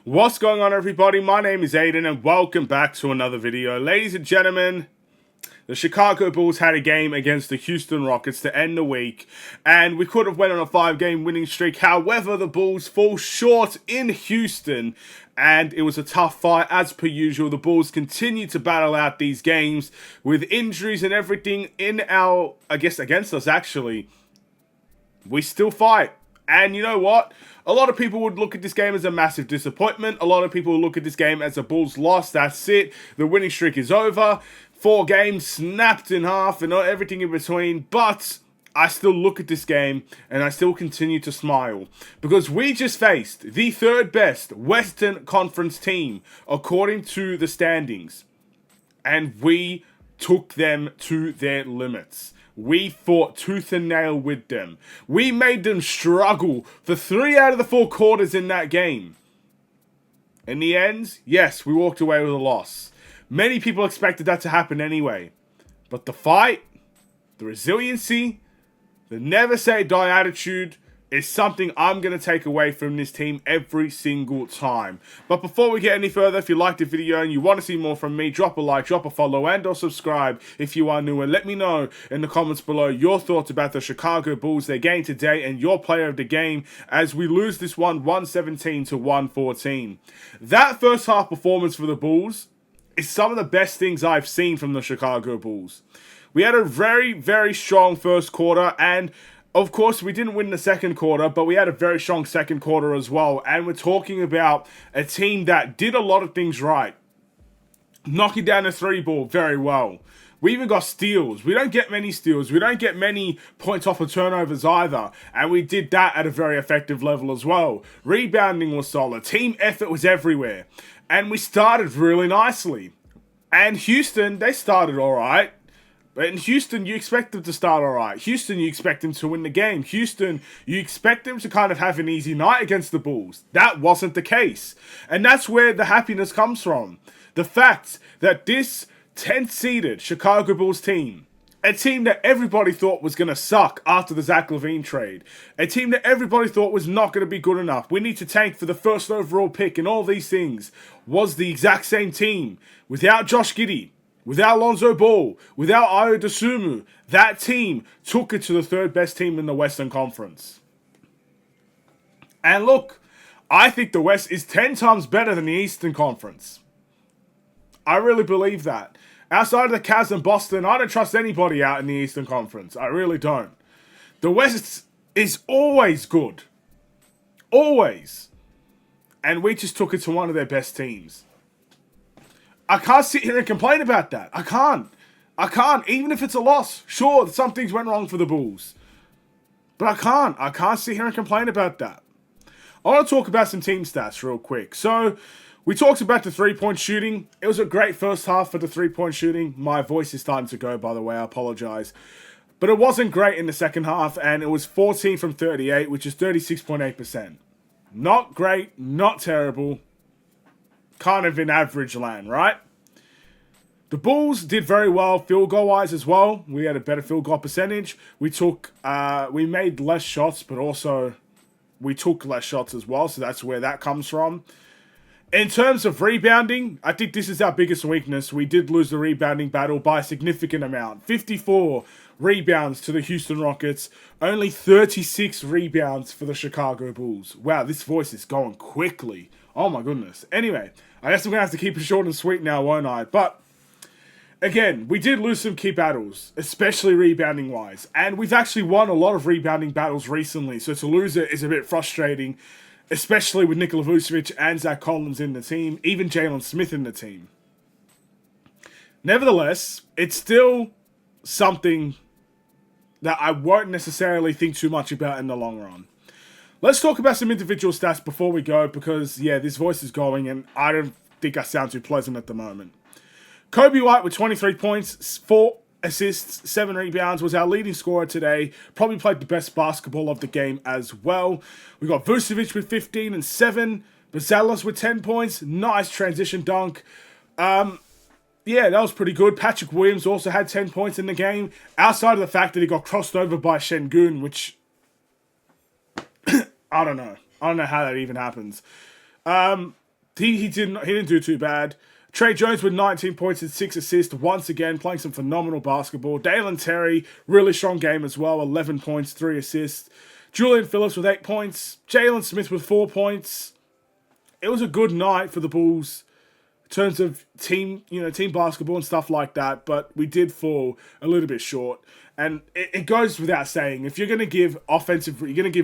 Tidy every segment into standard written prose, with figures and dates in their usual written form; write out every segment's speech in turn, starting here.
What's going on, everybody? My name is Aiden and welcome back to another video. Ladies and gentlemen, the Chicago Bulls had a game against the Houston Rockets to end the week, and we could have went on a 5-game winning streak. However, the Bulls fall short in Houston, and it was a tough fight as per usual. The Bulls continue to battle out these games with injuries and everything against us actually. We still fight. And you know what? A lot of people would look at this game as a massive disappointment. A lot of people look at this game as a Bulls loss. That's it. The winning streak is over. 4 games snapped in half and everything in between. But I still look at this game and I still continue to smile. Because we just faced the 3rd best Western Conference team according to the standings. And we took them to their limits. We fought tooth and nail with them. We made them struggle for 3 out of the 4 quarters in that game. In the end, yes, we walked away with a loss. Many people expected that to happen anyway. But the fight, the resiliency, the never say die attitude is something I'm going to take away from this team every single time. But before we get any further, if you liked the video and you want to see more from me, drop a like, drop a follow, and or subscribe if you are new. And let me know in the comments below your thoughts about the Chicago Bulls, their game today, and your player of the game as we lose this one 117 to 114. That first half performance for the Bulls is some of the best things I've seen from the Chicago Bulls. We had a very, very strong first quarter, and of course, we didn't win the second quarter, but we had a very strong second quarter as well. And we're talking about a team that did a lot of things right. Knocking down the 3-ball very well. We even got steals. We don't get many steals. We don't get many points off of turnovers either. And we did that at a very effective level as well. Rebounding was solid. Team effort was everywhere. And we started really nicely. And Houston, they started alright. But in Houston, you expect them to start alright. Houston, you expect them to win the game. Houston, you expect them to kind of have an easy night against the Bulls. That wasn't the case. And that's where the happiness comes from. The fact that this 10th-seeded Chicago Bulls team, a team that everybody thought was going to suck after the Zach LaVine trade, a team that everybody thought was not going to be good enough, we need to tank for the first overall pick and all these things, was the exact same team. Without Josh Giddey, without Lonzo Ball, without Ayo Dosunmu, that team took it to the 3rd best team in the Western Conference. And look, I think the West is 10 times better than the Eastern Conference. I really believe that. Outside of the Cavs and Boston, I don't trust anybody out in the Eastern Conference. I really don't. The West is always good. Always. And we just took it to one of their best teams. I can't sit here and complain about that. I can't. Even if it's a loss. Sure, some things went wrong for the Bulls. But I can't. I can't sit here and complain about that. I want to talk about some team stats real quick. So, we talked about the 3-point shooting. It was a great first half for the 3-point shooting. My voice is starting to go, by the way. I apologize. But it wasn't great in the second half, and it was 14 from 38, which is 36.8%. Not great, not terrible. Kind of in average land, right? The Bulls did very well field goal wise as well. We had a better field goal percentage. We made less shots, but also we took less shots as well. So that's where that comes from. In terms of rebounding, I think this is our biggest weakness. We did lose the rebounding battle by a significant amount. 54 rebounds to the Houston Rockets. Only 36 rebounds for the Chicago Bulls. Wow, this voice is going quickly. Oh my goodness. Anyway, I guess I'm going to have to keep it short and sweet now, won't I? But, again, we did lose some key battles, especially rebounding-wise. And we've actually won a lot of rebounding battles recently, so to lose it is a bit frustrating, especially with Nikola Vucevic and Zach Collins in the team, even Jalen Smith in the team. Nevertheless, it's still something that I won't necessarily think too much about in the long run. Let's talk about some individual stats before we go because, yeah, this voice is going and I don't think I sound too pleasant at the moment. Coby White with 23 points, 4 assists, 7 rebounds, was our leading scorer today. Probably played the best basketball of the game as well. We got Vucevic with 15 and 7. Bazelas with 10 points. Nice transition dunk. Yeah, that was pretty good. Patrick Williams also had 10 points in the game. Outside of the fact that he got crossed over by Şengün, which I don't know. I don't know how that even happens. he didn't do too bad. Trey Jones with 19 points and 6 assists, once again playing some phenomenal basketball. Dalen Terry, really strong game as well, 11 points, 3 assists. Julian Phillips with 8 points. Jalen Smith with 4 points. It was a good night for the Bulls in terms of team basketball and stuff like that, but we did fall a little bit short. And it goes without saying, if you're going to give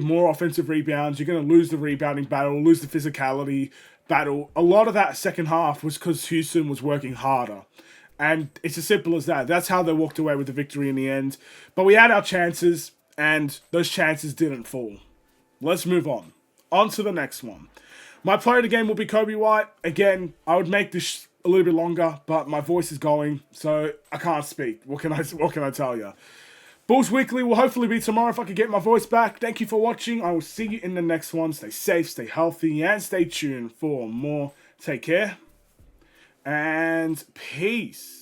more offensive rebounds, you're going to lose the rebounding battle, lose the physicality battle. A lot of that second half was because Houston was working harder. And it's as simple as that. That's how they walked away with the victory in the end. But we had our chances, and those chances didn't fall. Let's move on. On to the next one. My player of the game will be Coby White. Again, I would make this a little bit longer, but my voice is going, so I can't speak. What can I tell you? Bulls Weekly will hopefully be tomorrow if I can get my voice back. Thank you for watching. I will see you in the next one. Stay safe, stay healthy, and stay tuned for more. Take care, and peace.